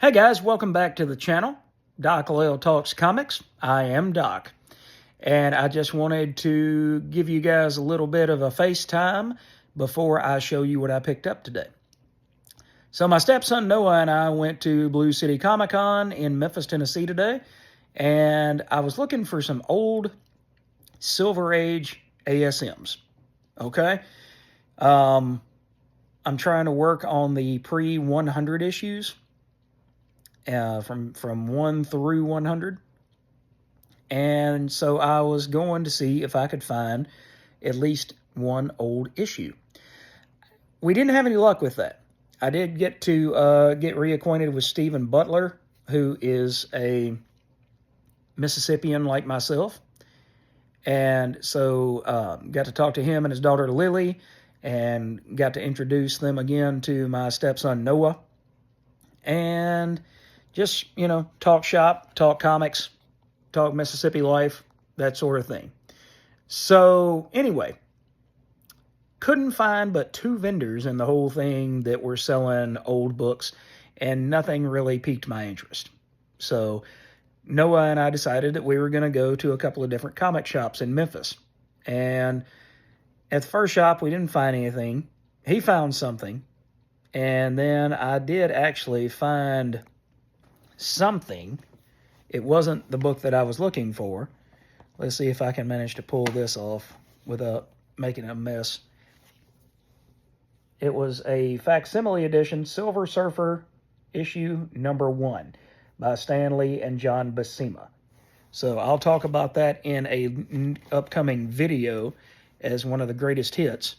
Hey guys, welcome back to the channel, Doc Lil Talks Comics. I am Doc, and I just wanted to give you guys a little bit of a FaceTime before I show you what I picked up today. So my stepson Noah and I went to Blue City Comic Con in Memphis, Tennessee today, and I was looking for some old Silver Age ASMs, okay? I'm trying to work on the pre-100 issues, from 1 through 100. And so I was going to see if I could find at least one old issue. We didn't have any luck with that. I did get to get reacquainted with Stephen Butler, who is a Mississippian like myself. And so got to talk to him and his daughter Lily, and got to introduce them again to my stepson Noah. And just, talk shop, talk comics, talk Mississippi life, that sort of thing. So, anyway, couldn't find but 2 vendors in the whole thing that were selling old books, and nothing really piqued my interest. So, Noah and I decided that we were going to go to a couple of different comic shops in Memphis. And at the first shop, we didn't find anything. He found something. And then I did actually find something. It wasn't the book that I was looking for. Let's see if I can manage to pull this off without making a mess. It was a facsimile edition, Silver Surfer, issue number 1 by Stan Lee and John Buscema. So I'll talk about that in a upcoming video as one of the greatest hits.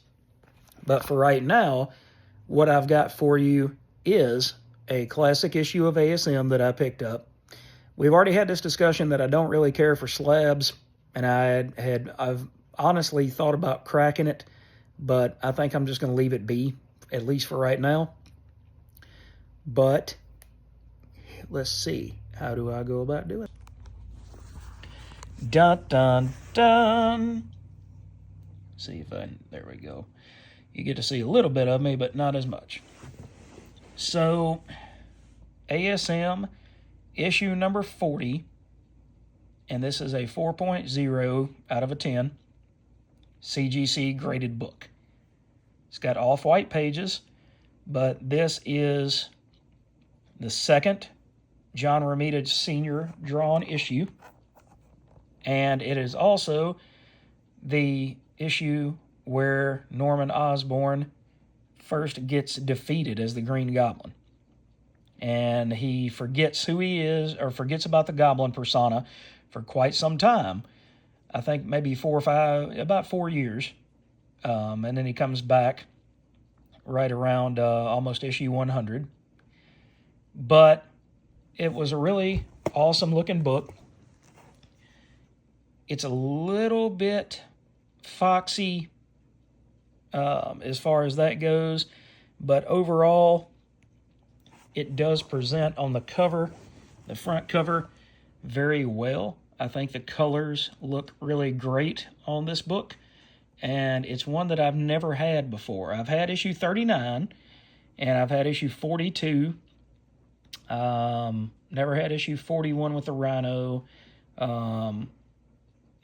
But for right now, what I've got for you is a classic issue of ASM that I picked up. We've already had this discussion that I don't really care for slabs, and I've honestly thought about cracking it, but I think I'm just going to leave it be, at least for right now. But let's see, how do I go about doing it? Dun dun dun. See if there we go. You get to see a little bit of me, but not as much. So, ASM issue number 40, and this is a 4.0 out of a 10 CGC graded book. It's got off-white pages, but this is the second John Romita Sr. drawn issue, and it is also the issue where Norman Osborn first gets defeated as the Green Goblin. And he forgets who he is, or forgets about the Goblin persona for quite some time. I think maybe about 4 years. And then he comes back right around almost issue 100. But it was a really awesome looking book. It's a little bit foxy as far as that goes, but overall it does present on the cover, the front cover, very well. I think the colors look really great on this book, and it's one that I've never had before. I've had issue 39, and I've had issue 42. Never had issue 41 with the Rhino.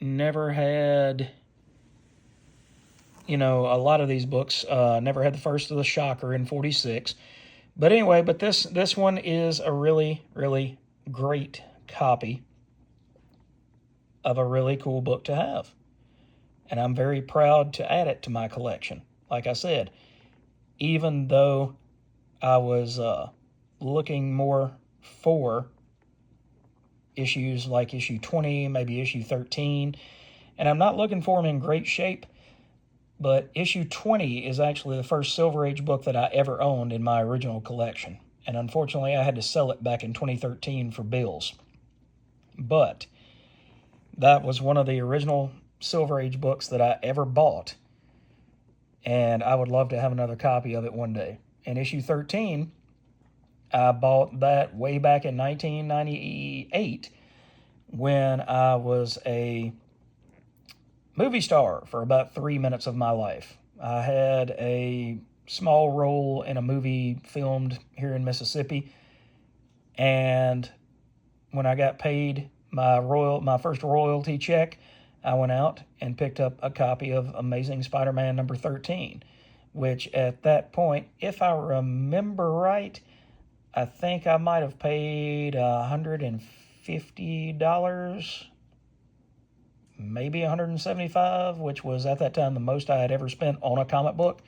Never had, a lot of these books. Never had the first of the Shocker in 46. But anyway, this one is a really, really great copy of a really cool book to have. And I'm very proud to add it to my collection. Like I said, even though I was looking more for issues like issue 20, maybe issue 13, and I'm not looking for them in great shape, but issue 20 is actually the first Silver Age book that I ever owned in my original collection. And unfortunately, I had to sell it back in 2013 for bills. But that was one of the original Silver Age books that I ever bought. And I would love to have another copy of it one day. And issue 13, I bought that way back in 1998 when I was a movie star for about 3 minutes of my life. I had a small role in a movie filmed here in Mississippi, And when I got paid my first royalty check, I went out and picked up a copy of Amazing Spider-Man number 13, which at that point, if I remember right, I think I might have paid $150, maybe $175, which was at that time the most I had ever spent on a comic book.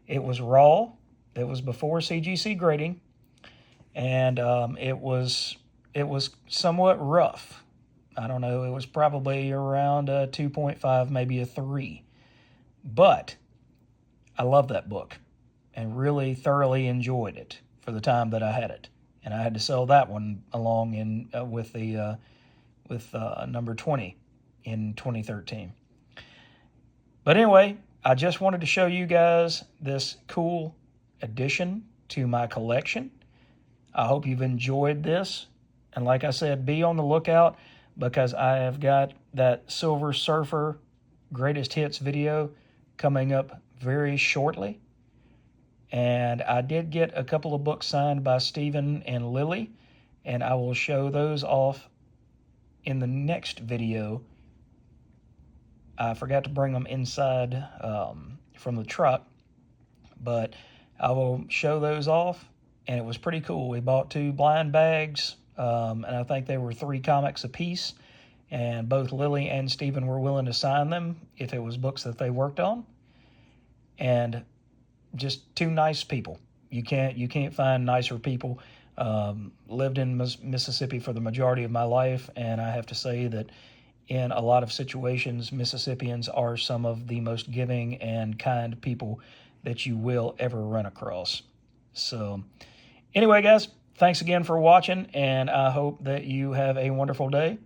It was raw. It was before CGC grading, and it was somewhat rough. I don't know. It was probably around a 2.5, maybe a 3. But I love that book and really thoroughly enjoyed it for the time that I had it. And I had to sell that one along in with number 20 in 2013. But anyway, I just wanted to show you guys this cool addition to my collection. I hope you've enjoyed this. And like I said, be on the lookout, because I have got that Silver Surfer Greatest Hits video coming up very shortly. And I did get a couple of books signed by Stephen and Lily, and I will show those off in the next video. I forgot to bring them inside from the truck, but I will show those off, and it was pretty cool. We bought 2 blind bags, and I think they were 3 comics apiece, and both Lily and Stephen were willing to sign them if it was books that they worked on. And just 2 nice people. You can't find nicer people. Lived in Mississippi for the majority of my life, and I have to say that in a lot of situations, Mississippians are some of the most giving and kind people that you will ever run across. So anyway, guys, thanks again for watching, and I hope that you have a wonderful day.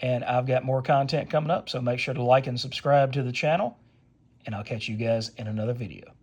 And I've got more content coming up, so make sure to like and subscribe to the channel, and I'll catch you guys in another video.